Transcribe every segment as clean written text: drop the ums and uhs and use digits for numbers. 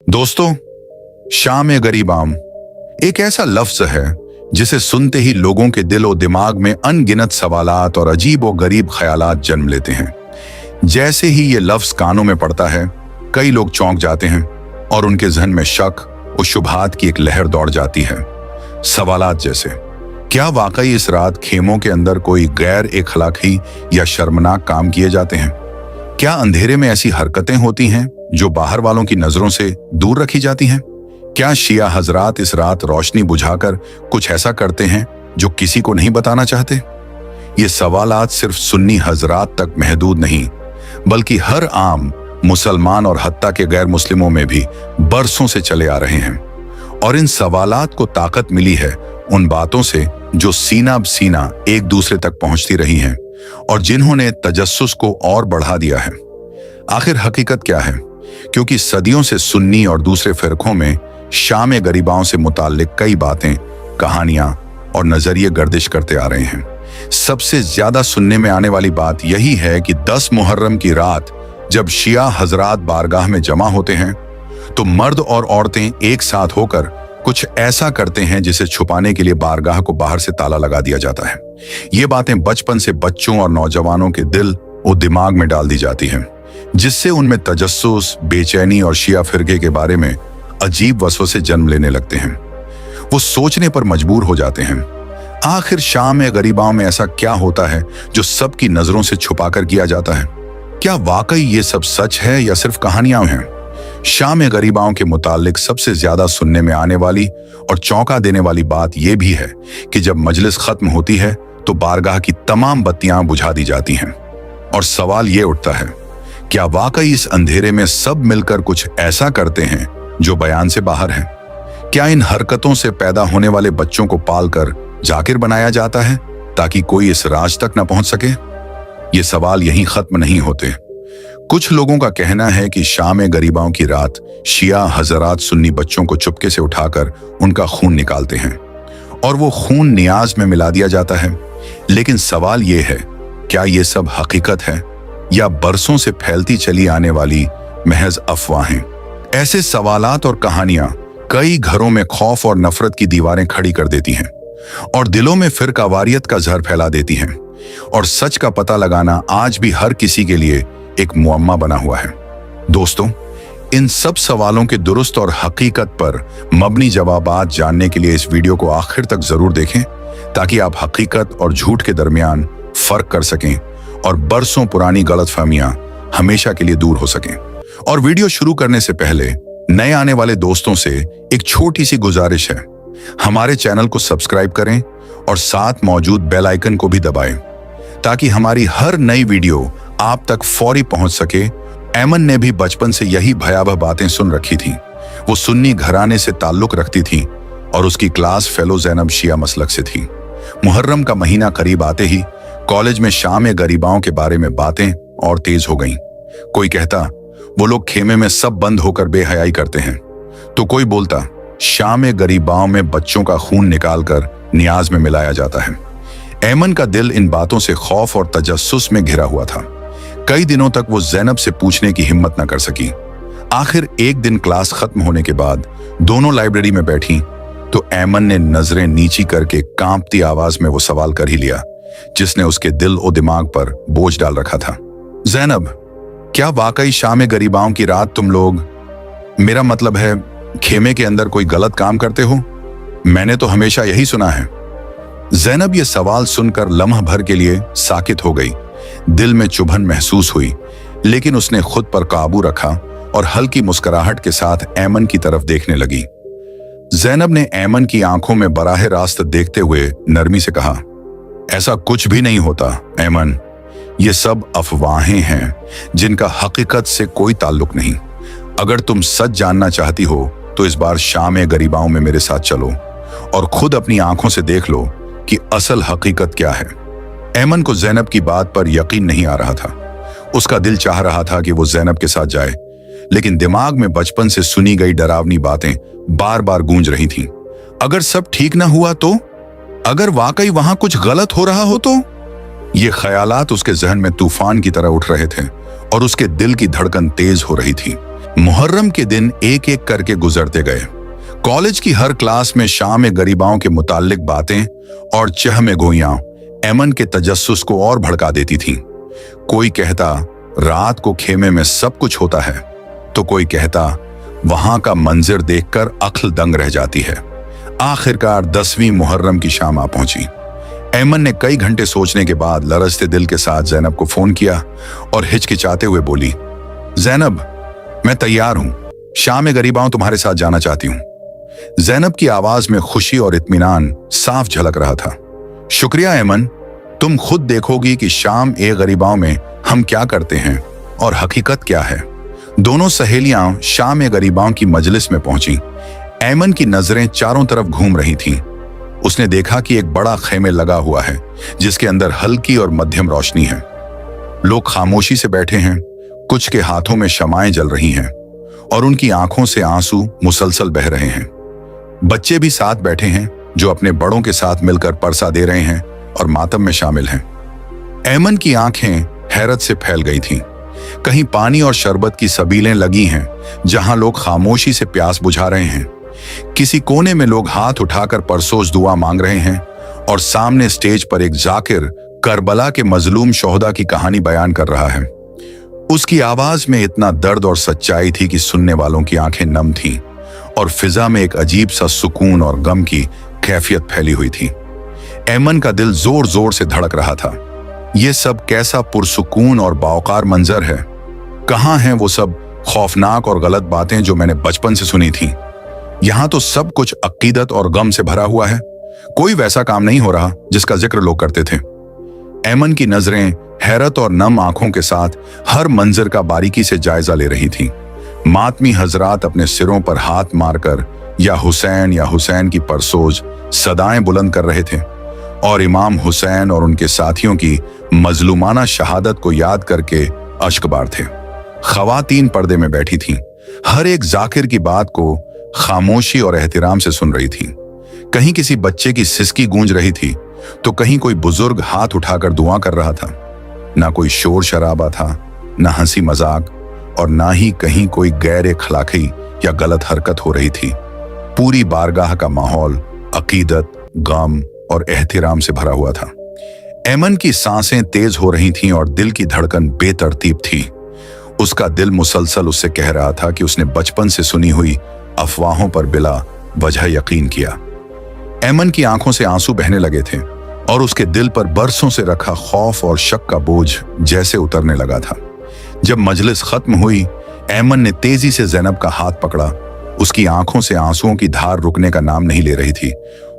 दोस्तों, शाम गरीब आम एक ऐसा लफ्ज है जिसे सुनते ही लोगों के दिल और दिमाग में अनगिनत सवालात और अजीब और गरीब ख्यालात जन्म लेते हैं। जैसे ही ये लफ्ज कानों में पड़ता है, कई लोग चौंक जाते हैं और उनके जहन में शक और शुबहात की एक लहर दौड़ जाती है। सवालात जैसे, क्या वाकई इस रात खेमों के अंदर कोई गैर अखलाकी या शर्मनाक काम किए जाते हैं? क्या अंधेरे में ऐसी हरकतें होती हैं जो बाहर वालों की नजरों से दूर रखी जाती हैं? क्या शिया हजरात इस रात रोशनी बुझाकर कुछ ऐसा करते हैं जो किसी को नहीं बताना चाहते? ये सवालात सिर्फ सुन्नी हजरात तक महदूद नहीं, बल्कि हर आम मुसलमान और हत्ता के गैर मुस्लिमों में भी बरसों से चले आ रहे हैं। और इन सवालात को ताकत मिली है उन बातों से जो सीना ब सीना एक दूसरे तक पहुंचती रही हैं और जिन्होंने तजस्सुस को और बढ़ा दिया है। आखिर हकीकत क्या है? क्योंकि सदियों से सुन्नी और दूसरे फिरकों में शाम गरीबाओं से मुताल्लिक कई बातें, कहानियां और नजरिए गर्दिश करते आ रहे हैं। सबसे ज्यादा सुनने में आने वाली बात यही है कि 10 मुहर्रम की रात जब शिया हजरात बारगाह में जमा होते हैं तो मर्द और औरतें एक साथ होकर कुछ ऐसा करते हैं जिसे छुपाने के लिए बारगाह को बाहर से ताला लगा दिया जाता है। ये बातें बचपन से बच्चों और नौजवानों के दिल और दिमाग में डाल दी जाती हैं, जिससे उनमें तजस्सुस, बेचैनी और शिया फिरके के बारे में अजीब वसवसे जन्म लेने लगते हैं। वो सोचने पर मजबूर हो जाते हैं, आखिर शाम गरीबाओं में ऐसा क्या होता है जो सबकी नजरों से छुपाकर किया जाता है? क्या वाकई ये सब सच है या सिर्फ कहानियां हैं? शाम गरीबाओं के मुतालिक सबसे ज्यादा सुनने में आने वाली और चौंका देने वाली बात यह भी है कि जब मजलिस खत्म होती है तो बारगाह की तमाम बत्तियां बुझा दी जाती हैं। और सवाल ये उठता है, क्या वाकई इस अंधेरे में सब मिलकर कुछ ऐसा करते हैं जो बयान से बाहर है? क्या इन हरकतों से पैदा होने वाले बच्चों को पालकर जाकिर बनाया जाता है ताकि कोई इस राज तक न पहुंच सके? ये सवाल यहीं खत्म नहीं होते। कुछ लोगों का कहना है कि शाम गरीबाओं की रात शिया हजरात सुन्नी बच्चों को चुपके से उठाकर उनका खून निकालते हैं और वो खून नियाज में मिला दिया जाता है। लेकिन सवाल ये है, क्या ये सब हकीकत है या बरसों से फैलती चली आने वाली महज अफवाहें? ऐसे सवालात और कहानियां कई घरों में खौफ और नफरत की दीवारें खड़ी कर देती हैं और दिलों में फिरकावारियत का जहर फैला देती हैं। और सच का पता लगाना आज भी हर किसी के लिए एक मुअम्मा बना हुआ है। दोस्तों, इन सब सवालों के दुरुस्त और हकीकत पर मबनी जवाबात जानने के लिए इस वीडियो को आखिर तक जरूर देखें ताकि आप हकीकत और झूठ के दरमियान फर्क कर सकें और बरसों पुरानी गलतफहमियां हमेशा के लिए दूर हो सकें। और वीडियो शुरू करने से पहले नए आने वाले दोस्तों से एक छोटी सी गुजारिश है, हमारे चैनल को सब्सक्राइब करें और साथ मौजूद बेल आइकन को भी दबाएं ताकि हमारी हर नई वीडियो आप तक फौरी पहुंच सके। ऐमन ने भी बचपन से यही भयावह बातें सुन रखी थी। वो सुन्नी घराने से ताल्लुक रखती थी और उसकी क्लास फेलो ज़ैनब शिया मसलक से थी। मुहर्रम का महीना करीब आते ही कॉलेज में शाम गरीबाओं के बारे में बातें और तेज हो गईं। कोई कहता वो लोग खेमे में सब बंद होकर बेहयाई करते हैं, तो कोई बोलता शाम गरीबाओं में बच्चों का खून निकालकर नियाज में मिलाया जाता है। ऐमन का दिल इन बातों से खौफ और तजस्सुस में घिरा हुआ था। कई दिनों तक वो ज़ैनब से पूछने की हिम्मत न कर सकी। आखिर एक दिन क्लास खत्म होने के बाद दोनों लाइब्रेरी में बैठी तो ऐमन ने नजरें नीची करके कांपती आवाज में वो सवाल कर ही लिया जिसने उसके दिल और दिमाग पर बोझ डाल रखा था। ज़ैनब, क्या वाकई शाम गरीबाओं की रात तुम लोग, मेरा मतलब है खेमे के अंदर कोई गलत काम करते हो? मैंने तो हमेशा यही सुना है। ज़ैनब ये सवाल सुनकर लम्हा भर के लिए साकित हो गई। दिल में चुभन महसूस हुई, लेकिन उसने खुद पर काबू रखा और हल्की मुस्कुराहट के साथ ऐमन की तरफ देखने लगी। ज़ैनब ने ऐमन की आंखों में बराह रास्त देखते हुए नरमी से कहा, ऐसा कुछ भी नहीं होता ऐमन, ये सब अफवाहें हैं जिनका हकीकत से कोई ताल्लुक नहीं। अगर तुम सच जानना चाहती हो तो इस बार शाम गरीबाओं में मेरे साथ चलो और खुद अपनी आंखों से देख लो कि असल हकीकत क्या है। ऐमन को ज़ैनब की बात पर यकीन नहीं आ रहा था। उसका दिल चाह रहा था कि वो ज़ैनब के साथ जाए, लेकिन दिमाग में बचपन से सुनी गई डरावनी बातें बार बार गूंज रही थीं। अगर सब ठीक ना हुआ तो? अगर वाकई वहां कुछ गलत हो रहा हो तो? ये ख्यालात उसके जहन में तूफान की तरह उठ रहे थे और उसके दिल की धड़कन तेज हो रही थी। मुहर्रम के दिन एक एक करके गुजरते गए। कॉलेज की हर क्लास में शाम गरीबाओं के मुताल्लिक बातें और चहमे गोइयां ऐमन के तजस्सुस को और भड़का देती थीं। कोई कहता रात को खेमे में सब कुछ होता है, तो कोई कहता वहां का मंजर देखकर अक्ल दंग रह जाती है। आखिरकार 10वीं मुहर्रम की शाम आ पहुंची। ऐमन ने कई घंटे सोचने के बाद लरजते दिल के साथ ज़ैनब को फोन किया और हिचकिचाते हुए बोली, ज़ैनब, मैं तैयार हूं, शाम गरीबाओं तुम्हारे साथ जाना चाहती हूं। ज़ैनब की आवाज में खुशी और इत्मीनान साफ झलक रहा था। शुक्रिया ऐमन, तुम खुद देखोगी कि शाम गरीबाओं में हम क्या करते हैं और हकीकत क्या है। दोनों सहेलियां शाम गरीबाओं की मजलिस में पहुंची। ऐमन की नजरें चारों तरफ घूम रही थीं। उसने देखा कि एक बड़ा खेमे लगा हुआ है जिसके अंदर हल्की और मध्यम रोशनी है। लोग खामोशी से बैठे हैं, कुछ के हाथों में शमाएं जल रही हैं और उनकी आंखों से आंसू मुसलसल बह रहे हैं। बच्चे भी साथ बैठे हैं जो अपने बड़ों के साथ मिलकर परसा दे रहे हैं और मातम में शामिल हैं। ऐमन की आंखें हैरत से फैल गई थीं। कहीं पानी और शरबत की सबीलें लगी हैं जहां लोग खामोशी से प्यास बुझा रहे हैं। किसी कोने में लोग हाथ उठाकर परसोस दुआ मांग रहे हैं और सामने स्टेज पर एक जाकिर करबला के मजलूम शोहदा की कहानी बयान कर रहा है। उसकी आवाज में इतना दर्द और सच्चाई थी कि सुनने वालों की आंखें नम थीं और फिजा में एक अजीब सा सुकून और गम की कैफियत फैली हुई थी। ऐमन का दिल जोर जोर से धड़क रहा था। ये सब कैसा पुरसुकून और बावकार मंजर है। कहाँ हैं वो सब खौफनाक और गलत बातें जो मैंने बचपन से सुनी थी। यहाँ तो सब कुछ अकीदत और गम से भरा हुआ है। कोई वैसा काम नहीं हो रहा जिसका जिक्र लोग करते थे। ऐमन की नजरें हैरत और नम आंखों के साथ हर मंजर का बारीकी से जायजा ले रही थीं। मातमी हजरात अपने सिरों पर हाथ मारकर या हुसैन की परसोज सदाएं बुलंद कर रहे थे और इमाम हुसैन और उनके साथियों की मजलूमाना शहादत को याद करके अश्कबार थे। खवातीन पर्दे में बैठी थीं, हर एक जाकिर की बात को खामोशी और एहतिराम से सुन रही थीं। कहीं किसी बच्चे की सिसकी गूंज रही थी तो कहीं कोई बुजुर्ग हाथ उठाकर दुआ कर रहा था। ना कोई शोर शराबा था, ना हंसी मजाक और ना ही कहीं कोई गैर अखलाकी या गलत हरकत हो रही थी। पूरी बारगाह का माहौल अकीदत, गम और एहतिराम से भरा हुआ था। ऐमन की सांसें तेज हो रही थीं और दिल की धड़कन बेतरतीब थी। उसका दिल मुसलसल उससे कह रहा था कि उसने बचपन से सुनी हुई अफवाहों पर बिला वजह यकीन किया। ऐमन की आंखों से आंसू बहने लगे थे और उसके दिल पर बरसों से रखा खौफ और शक का बोझ जैसे उतरने लगा था। जब मजलिस खत्म हुई, ऐमन ने तेजी से ज़ैनब का हाथ पकड़ा। उसकी आंखों से आंसुओं की धार रुकने का नाम नहीं ले रही थी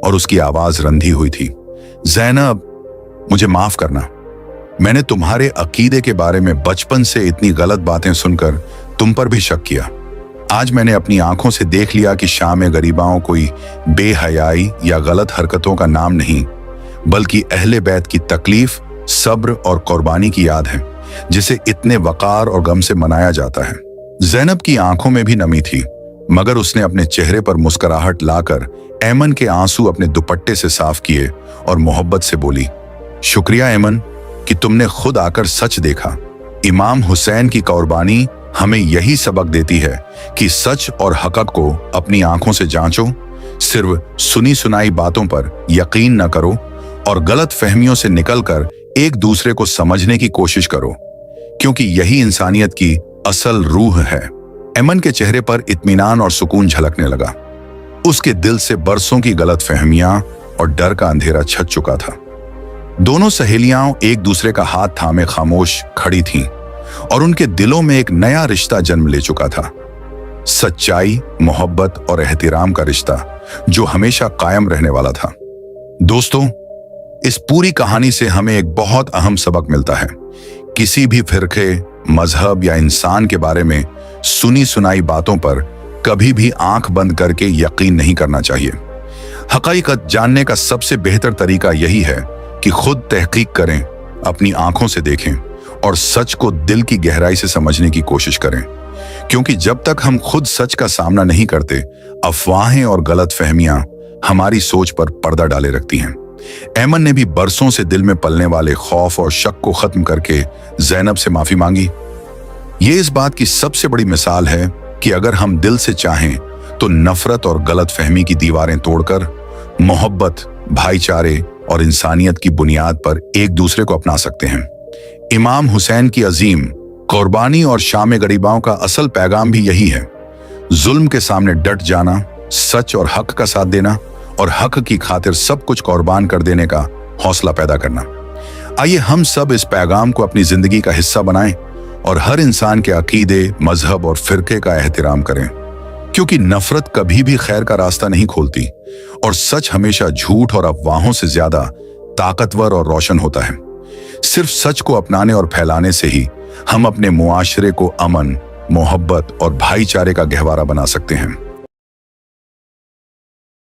और उसकी आवाज रंधी हुई थी। ज़ैनब, मुझे माफ करना। मैंने तुम्हारे अकीदे के बारे में बचपन से इतनी गलत बातें सुनकर तुम पर भी शक किया। आज मैंने अपनी आंखों से देख लिया कि शाम गरीबाओं कोई बेहयाई या गलत हरकतों का नाम नहीं, बल्कि अहले बैत की तकलीफ, सब्र और कुर्बानी की याद है जिसे इतने वकार और गम से मनाया जाता है। ज़ैनब की आंखों में भी नमी थी, मगर उसने अपने चेहरे पर मुस्कुराहट लाकर ऐमन के आंसू अपने दुपट्टे से साफ किए और मोहब्बत से बोली, शुक्रिया ऐमन कि तुमने खुद आकर सच देखा। इमाम हुसैन की कुर्बानी हमें यही सबक देती है कि सच और हक़ को अपनी आंखों से जांचो, सिर्फ सुनी सुनाई बातों पर यकीन न करो और गलत फहमियों से निकलकर एक दूसरे को समझने की कोशिश करो, क्योंकि यही इंसानियत की असल रूह है। ऐमन के चेहरे पर इत्मीनान और सुकून झलकने लगा। उसके दिल से बरसों की गलत फहमियां और डर का अंधेरा छट चुका था। दोनों सहेलियां एक दूसरे का हाथ थामे खामोश खड़ी थीं और उनके दिलों में एक नया रिश्ता जन्म ले चुका था। सच्चाई, मोहब्बत और एहतिराम का रिश्ता जो हमेशा कायम रहने वाला था। दोस्तों, इस पूरी कहानी से हमें एक बहुत अहम सबक मिलता है। किसी भी फिरके, मजहब या इंसान के बारे में सुनी सुनाई बातों पर कभी भी आंख बंद करके यकीन नहीं करना चाहिए। हकीकत जानने का सबसे बेहतर तरीका यही है कि खुद तहकीक करें, अपनी आंखों से देखें और सच को दिल की गहराई से समझने की कोशिश करें, क्योंकि जब तक हम खुद सच का सामना नहीं करते, अफवाहें और गलत फहमियां हमारी सोच पर पर्दा डाले रखती हैं। ऐमन ने भी बरसों से दिल में पलने वाले खौफ और शक को खत्म करके ज़ैनब से माफी मांगी। ये इस बात की सबसे बड़ी मिसाल है कि अगर हम दिल से चाहें तो नफरत और गलतफहमी की दीवारें तोड़कर मोहब्बत, भाईचारे और इंसानियत की बुनियाद पर एक दूसरे को अपना सकते हैं। इमाम हुसैन की अजीम कुर्बानी और शाम गरीबाओं का असल पैगाम भी यही है, जुल्म के सामने डट जाना, सच और हक का साथ देना और हक की खातिर सब कुछ कुर्बान कर देने का हौसला पैदा करना। आइए हम सब इस पैगाम को अपनी जिंदगी का हिस्सा बनाएं और हर इंसान के अकीदे, मजहब और फिरके का एहतराम करें, क्योंकि नफरत कभी भी खैर का रास्ता नहीं खोलती और सच हमेशा झूठ और अफवाहों से ज्यादा ताकतवर और रोशन होता है। सिर्फ सच को अपनाने और फैलाने से ही हम अपने मुआशरे को अमन, मोहब्बत और भाईचारे का गहवारा बना सकते हैं।